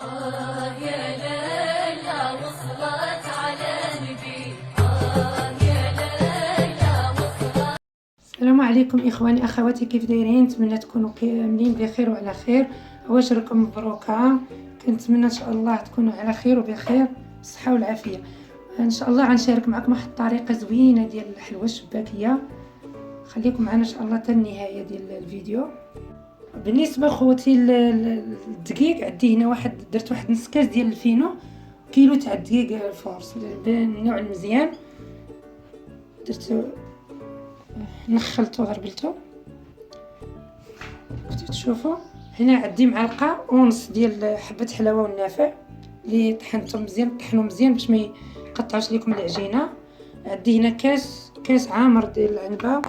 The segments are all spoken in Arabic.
يا ليلى وصلت على نبي يا ليلى وصلت. السلام عليكم اخواني اخواتي، كيف دايرين؟ نتمنى تكونوا كاملين بخير وعلى خير. عواشركم مبروكه، كنتمنى ان شاء الله تكونوا على خير وبخير بالصحه والعافيه. ان شاء الله غنشارك معكم واحد الطريقه زوينه ديال الحلوى الشباكيه. خليكم معنا ان شاء الله حتى النهايه ديال الفيديو. بالنسبه خوتي الدقيق، عندي هنا درت واحد نص كاس ديال الفينو، كيلو تاع الدقيق الفورس بالنوع المزيان. درت نخلته غربلته كنتو تشوفوا. هنا عندي معلقه ونص ديال حبه حلاوه والنافع اللي طحنتهم مزيان، طحنوا مزيان باش ما يقطعوش لكم العجينه. عندي هنا كاس عامر ديال العنبه،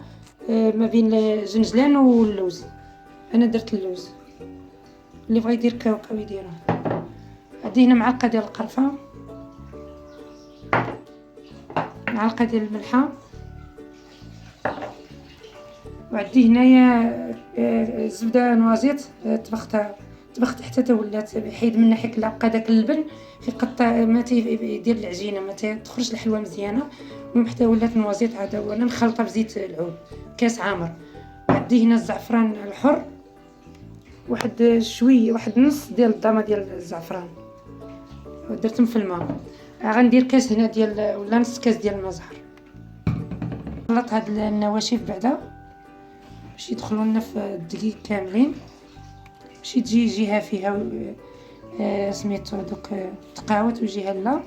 ما بين الجنجلان واللوز. انا درت اللوز، اللي بغى يدير كاوكاو يديروه. عندي هنا معلقه ديال القرفه، معلقه ديال الملحه، وعندي هنايا زبده نوازيط طبخت حتى ولات حيد منها حيت لقى داك اللبن كيقطع ما تيدير العجينه، ما تخرج الحلوه مزيانه. المهم حتى ولات نوازيط عاد وانا نخلطها بزيت العود. كاس عامر. عندي هنا الزعفران الحر، واحد شويه، واحد نص ديال الضامه ديال الزعفران درتهم في الماء. غندير كاس هنا ديال ولا نص كاس ديال الماء زهر. نخلط هاد النواشف بعدا باش يدخلوا لنا في الدقيق كاملين، باش تجي جهه فيها سميتو دوك تقاوت وجهه لا.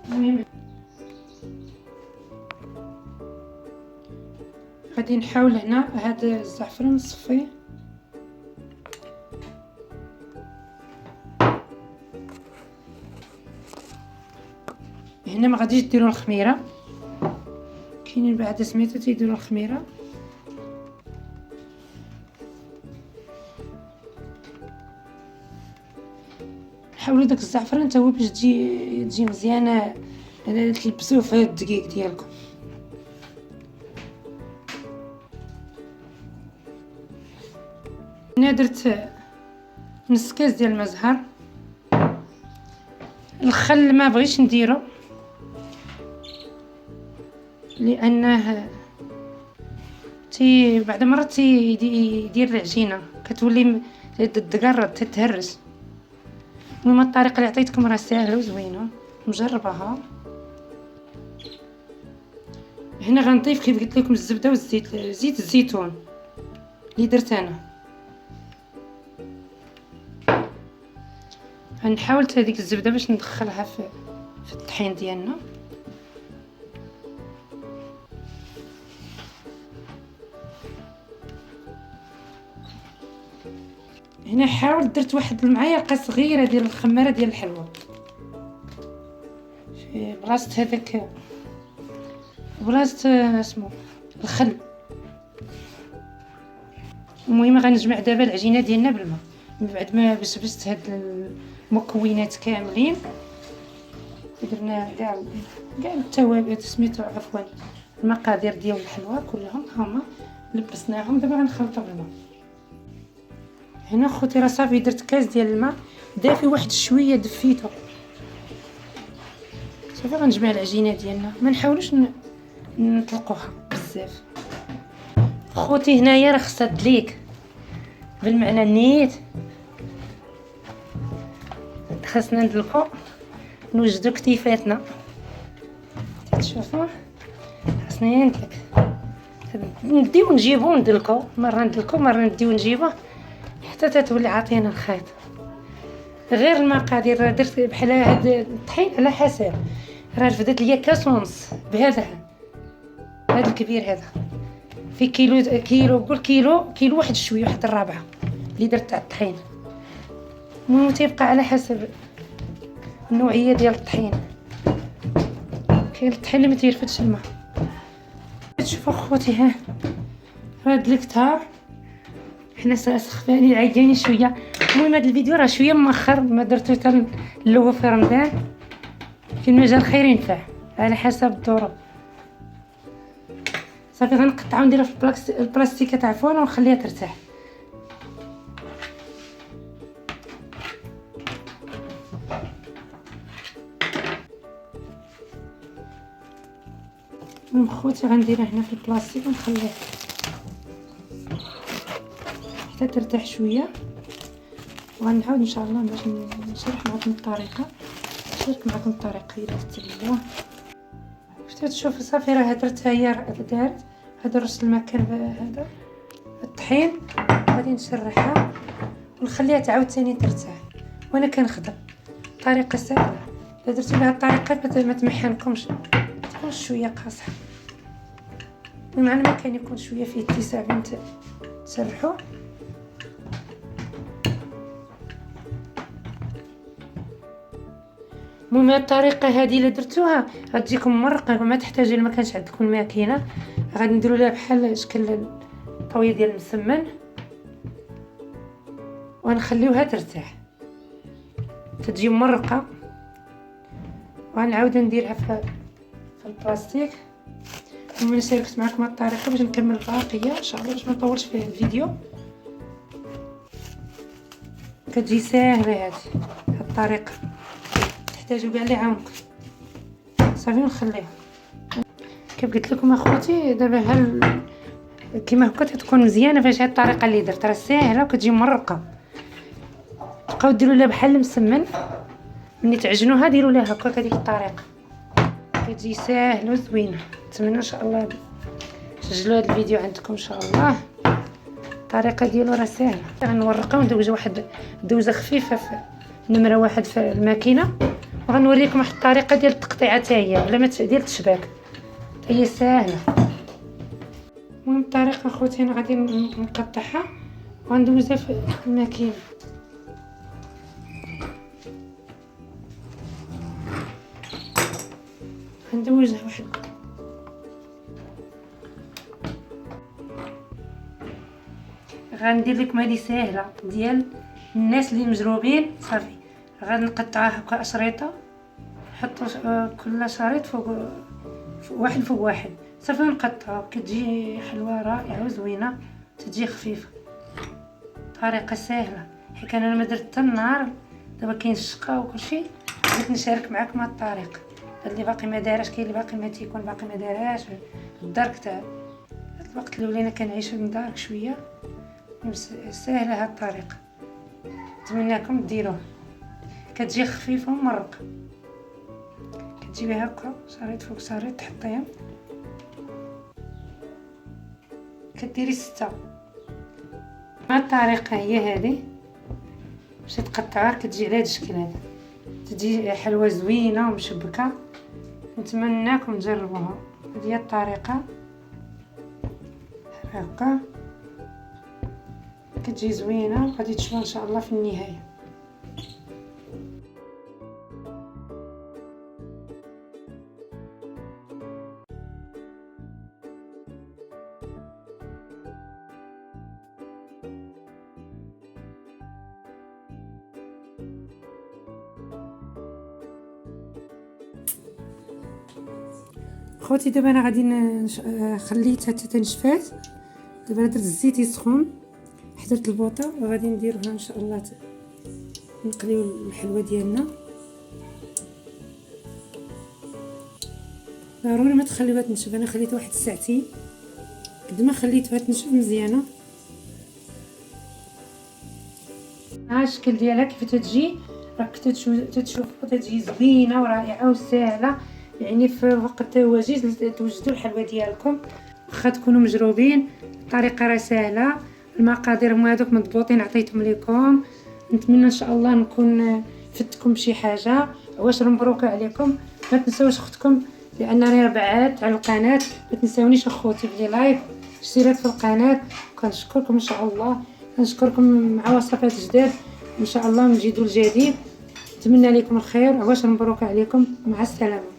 المهم غادي نحاول هنا هذا الزعفران نصفيه. هنا ما غاديش ديروا الخميره، كاينين بعد سميتو تيديروا الخميره. حاولوا داك الزعفران حتى هو باش تجي مزيانه تلبسوه في الدقيق ديالكم. هنا درت نص كاس ديال الماء زهر. الخل ما بغيتش نديرو لانه بعد مرات يدير العجينه كتولي تقرد تتهرس. المهم الطريقه اللي عطيتكم راه ساهله وزوينه، مجرباها. هنا غنضيف كيف قلت لكم الزبده والزيت، زيت الزيتون اللي درت انا. غنحاول هذيك الزبده باش ندخلها في الطحين ديالنا. هنا حاول درت واحد المعلقه صغيره ديال الخماره ديال الحلوى في بلاصه هذاك، بلاصه اسمو الخل. المهم غنجمع دابا العجينه ديالنا بالماء من بعد ما بسبست هاد المكونات كاملين. درنا كاع التوابل سميتو عفوا المقادير ديال الحلوى كلهم هما لبسناهم. دابا غنخلطوا بالماء. هنا خوتي راه صافي درت كاس ديال الماء دافي، واحد شويه دفيته. صافي غنجمع العجينه ديالنا، ما نحاولوش نطلقوها بزاف. خوتي هنايا راه خصها تدليك بالمعنى نيت، خاصنا ندلكو نوجدو كتيفاتنا. تشوفوا خاصنا ندلك، نديو نجيبو ندلكو، مره ندلكو مره نديو نجيبو حتى تتولي عاطينا الخيط. غير المقادير راه درت بحال هاد الطحين على حسب، راه رفدت ليا كاس ونص بهذا الكبير هذا في كيلو قول كيلو واحد شويه، واحد الرابعه اللي درت تاع الطحين. المهم تيبقى على حسب النوعيه ديال الطحين. كاين الطحين اللي ما تيرفدش الماء. تشوفوا خوتي ها دلكتها. حنا سخفاني عياني شويه. المهم هذا الفيديو راه شويه مؤخر، ما درتو حتى الاول في رمضان. في المجال خير ينفع على حسب الظروف. صافي غنقطعها ونديرها في البلاستيكه تاع الفرن ونخليها ترتاح. المهم خوتي غنديرها هنا في البلاستيك ونخليها حتى ترتاح شويه، وغنعاود ان شاء الله باش نشرح معكم الطريقه، نشارك معكم الطريقه الى التبله. شفتوا تشوفوا صافي راه درت هي دارت هذا رش المكان هذا الطحين، غادي نشرحها ونخليها تعاود ثاني ترتاح وانا كنخدم. طريقه سهله، الا درتو بهذه الطريقه ما تمحنكمش، تكون شويه قاصحه، بمعنى ما كان يكون شويه فيه اتساع بين تسرحوا. المهم الطريقه هذه الا درتوها غتجيكم مرقه، ما تحتاجوا الا ما كانش عندكم الماكينه، غادي نديروا لها بحال شكل طويه ديال المسمن ونخليوها ترتاح تجي مرقه. وغنعاود نديرها في البلاستيك. المهم شاركت معكم هاد الطريقه باش نكمل الباقيه ان شاء الله باش ما نطولش في الفيديو. كتجي ساهله هاد الطريقه، تحتاجوا كاع اللي يعاونكم. صافي نخليها كيف قلت لكم اخوتي. دابا كيما هكا تكون مزيانه فاش هاد الطريقه اللي درت راه ساهله وكتجي مرقه. تبقاو ديروا لها بحال المسمن، ملي تعجنوها ديروا لها هكا هذيك الطريقه، كتجي ساهله وزوينه. نتمنى ان شاء الله تسجلوا هذا الفيديو عندكم ان شاء الله. الطريقه ديالو راه ساهله. غنورقها وندوز واحد دوزه خفيفه في نمره 1 في الماكينه، وغنوريكم واحد الطريقه ديال التقطيعه حتى هي بلا ما ديال التشباك، هي ساهله. المهم الطريقه اخوتي انا غادي نقطعها وغندوزها في الماكينه. غندوزها واحد غندير لكم هذه ساهله ديال الناس اللي مجروبين. صافي غنقطعها هكا اشريطه، نحطوا كل شريط فوق واحد فوق واحد، صافي نقطعها كتجي حلوه رائعه وزوينه، تجي خفيفه. طريقه ساهله حيت انا ما درت حتى النهار، دابا كاين الشقه وكلشي، بغيت نشارك معكم هاد الطريقه. اللي باقي ما دارش، كاين اللي باقي ما تيكون باقي ما داراش الدار تاع الوقت اللي ولينا كنعيشوا من دارك شويه. ساهله هاد الطريقه، نتمنىكم ديروها. كتجي خفيفه ومرقه، كتجيبي هكا شريط فوق شريط تحطيهم، كديري 6. هاد الطريقه هي هذه باش تقطعوها كتجي على هاد الشكل هذا، تجي حلوه زوينه ومشبكه. نتمنىكم تجربوها. هذه هي الطريقه هكا كتجي زوينه، وغادي تشوفوها ان شاء الله في النهايه. خوتي دابا انا غادي خليتها حتى تنشفات. دابا درت الزيت يسخن، حضرت البوطه وغادي نديروها ان شاء الله نقليو الحلوه ديالنا. ضروري ما تخليوها تنشف، انا خليت واحد ساعتين قد ما خليتها تنشف مزيانه. ها الشكل ديالها كيف تتجي، راك تتشوفوا تتجي زوينه ورائعه وسهله. يعني في وقت وجيز توجدوا الحلوه ديالكم واخا تكونوا مجروبين. الطريقه راه سهله، المقادير هما هذوك مضبوطين عطيتهم لكم. نتمنى ان شاء الله نكون فدتكم بشي حاجه. عواشر مبروكه عليكم. ما تنساوش اختكم لان راه بعات على القناه، ما تنساونيش اخوتي بلي لايك اشتراك في القناه. كنشكركم ان شاء الله، كنشكركم مع وصفات جداد ان شاء الله نجيدوا الجديد. نتمنى لكم الخير، عواشر مبروكه عليكم، مع السلامه.